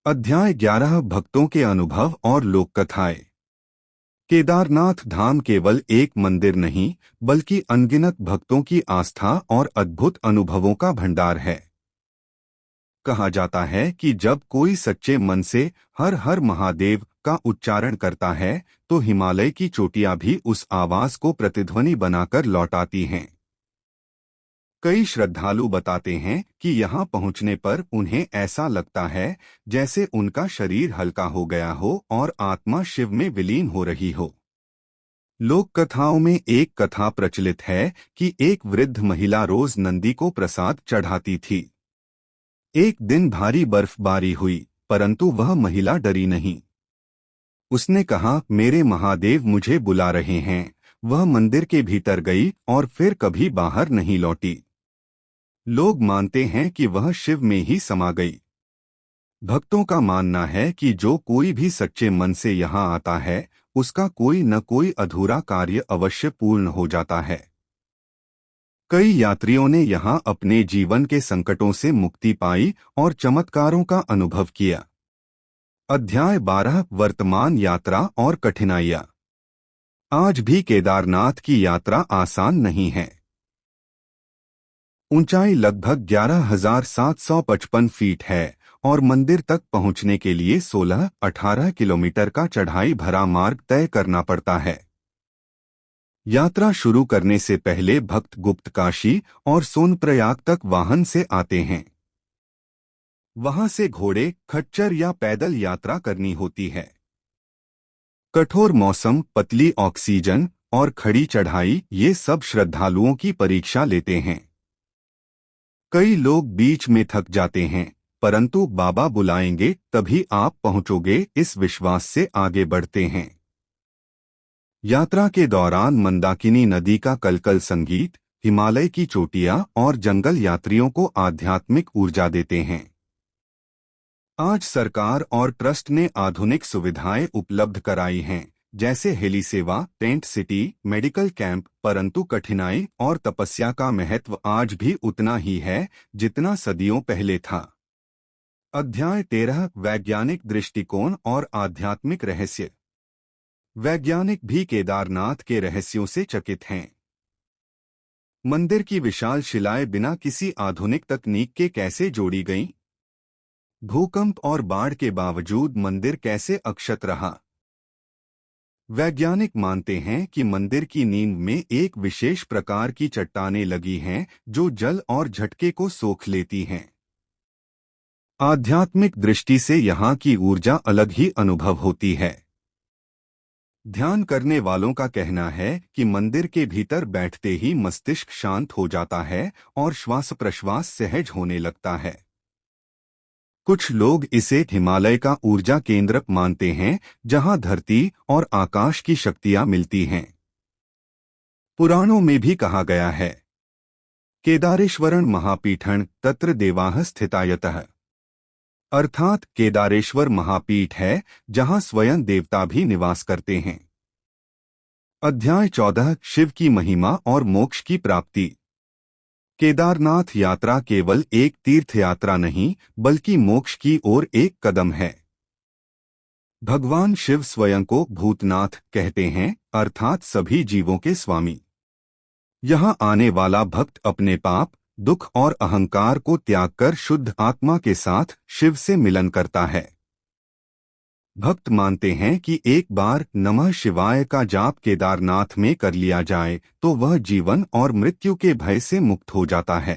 अध्याय 11 भक्तों के अनुभव और लोक कथाएं। केदारनाथ धाम केवल एक मंदिर नहीं, बल्कि अनगिनत भक्तों की आस्था और अद्भुत अनुभवों का भंडार है। कहा जाता है कि जब कोई सच्चे मन से हर हर महादेव का उच्चारण करता है, तो हिमालय की चोटियां भी उस आवाज को प्रतिध्वनि बनाकर लौटाती हैं। कई श्रद्धालु बताते हैं कि यहाँ पहुँचने पर उन्हें ऐसा लगता है जैसे उनका शरीर हल्का हो गया हो और आत्मा शिव में विलीन हो रही हो। लोक कथाओं में एक कथा प्रचलित है कि एक वृद्ध महिला रोज नंदी को प्रसाद चढ़ाती थी। एक दिन भारी बर्फबारी हुई, परंतु वह महिला डरी नहीं। उसने कहा, मेरे महादेव मुझे बुला रहे हैं। वह मंदिर के भीतर गई और फिर कभी बाहर नहीं लौटी। लोग मानते हैं कि वह शिव में ही समा गई। भक्तों का मानना है कि जो कोई भी सच्चे मन से यहाँ आता है, उसका कोई न कोई अधूरा कार्य अवश्य पूर्ण हो जाता है। कई यात्रियों ने यहाँ अपने जीवन के संकटों से मुक्ति पाई और चमत्कारों का अनुभव किया। अध्याय 12 वर्तमान यात्रा और कठिनाइयाँ। आज भी केदारनाथ की यात्रा आसान नहीं है। ऊंचाई लगभग 11,755 फीट है और मंदिर तक पहुंचने के लिए 16-18 किलोमीटर का चढ़ाई भरा मार्ग तय करना पड़ता है। यात्रा शुरू करने से पहले भक्त गुप्तकाशी और सोनप्रयाग तक वाहन से आते हैं। वहां से घोड़े, खच्चर या पैदल यात्रा करनी होती है। कठोर मौसम, पतली ऑक्सीजन और खड़ी चढ़ाई, ये सब श्रद्धालुओं की परीक्षा लेते हैं। कई लोग बीच में थक जाते हैं, परंतु बाबा बुलाएंगे तभी आप पहुंचोगे, इस विश्वास से आगे बढ़ते हैं। यात्रा के दौरान मंदाकिनी नदी का कलकल संगीत, हिमालय की चोटियां और जंगल यात्रियों को आध्यात्मिक ऊर्जा देते हैं। आज सरकार और ट्रस्ट ने आधुनिक सुविधाएं उपलब्ध कराई हैं, जैसे हेली सेवा, टेंट सिटी, मेडिकल कैंप, परंतु कठिनाई और तपस्या का महत्व आज भी उतना ही है जितना सदियों पहले था। अध्याय 13 वैज्ञानिक दृष्टिकोण और आध्यात्मिक रहस्य। वैज्ञानिक भी केदारनाथ के रहस्यों से चकित हैं। मंदिर की विशाल शिलाएं बिना किसी आधुनिक तकनीक के कैसे जोड़ी गईं? भूकंप और बाढ़ के बावजूद मंदिर कैसे अक्षत रहा? वैज्ञानिक मानते हैं कि मंदिर की नींव में एक विशेष प्रकार की चट्टानें लगी हैं जो जल और झटके को सोख लेती हैं। आध्यात्मिक दृष्टि से यहाँ की ऊर्जा अलग ही अनुभव होती है। ध्यान करने वालों का कहना है कि मंदिर के भीतर बैठते ही मस्तिष्क शांत हो जाता है और श्वास प्रश्वास सहज होने लगता है। कुछ लोग इसे हिमालय का ऊर्जा केंद्र मानते हैं, जहां धरती और आकाश की शक्तियां मिलती हैं। पुराणों में भी कहा गया है, केदारेश्वरं महापीठं तत्र देवाः स्थितायतः, अर्थात केदारेश्वर महापीठ है जहां स्वयं देवता भी निवास करते हैं। अध्याय 14 शिव की महिमा और मोक्ष की प्राप्ति। केदारनाथ यात्रा केवल एक तीर्थ यात्रा नहीं, बल्कि मोक्ष की ओर एक कदम है। भगवान शिव स्वयं को भूतनाथ कहते हैं, अर्थात सभी जीवों के स्वामी। यहाँ आने वाला भक्त अपने पाप, दुख और अहंकार को त्याग कर शुद्ध आत्मा के साथ शिव से मिलन करता है। भक्त मानते हैं कि एक बार नमः शिवाय का जाप केदारनाथ में कर लिया जाए तो वह जीवन और मृत्यु के भय से मुक्त हो जाता है।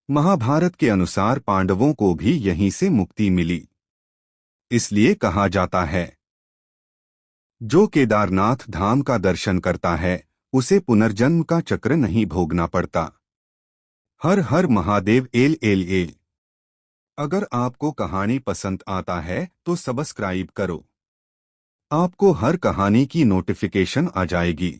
महाभारत के अनुसार पांडवों को भी यहीं से मुक्ति मिली। इसलिए कहा जाता है, जो केदारनाथ धाम का दर्शन करता है उसे पुनर्जन्म का चक्र नहीं भोगना पड़ता। हर हर महादेव एल एल एल। अगर आपको कहानी पसंद आता है तो सब्सक्राइब करो। आपको हर कहानी की नोटिफिकेशन आ जाएगी।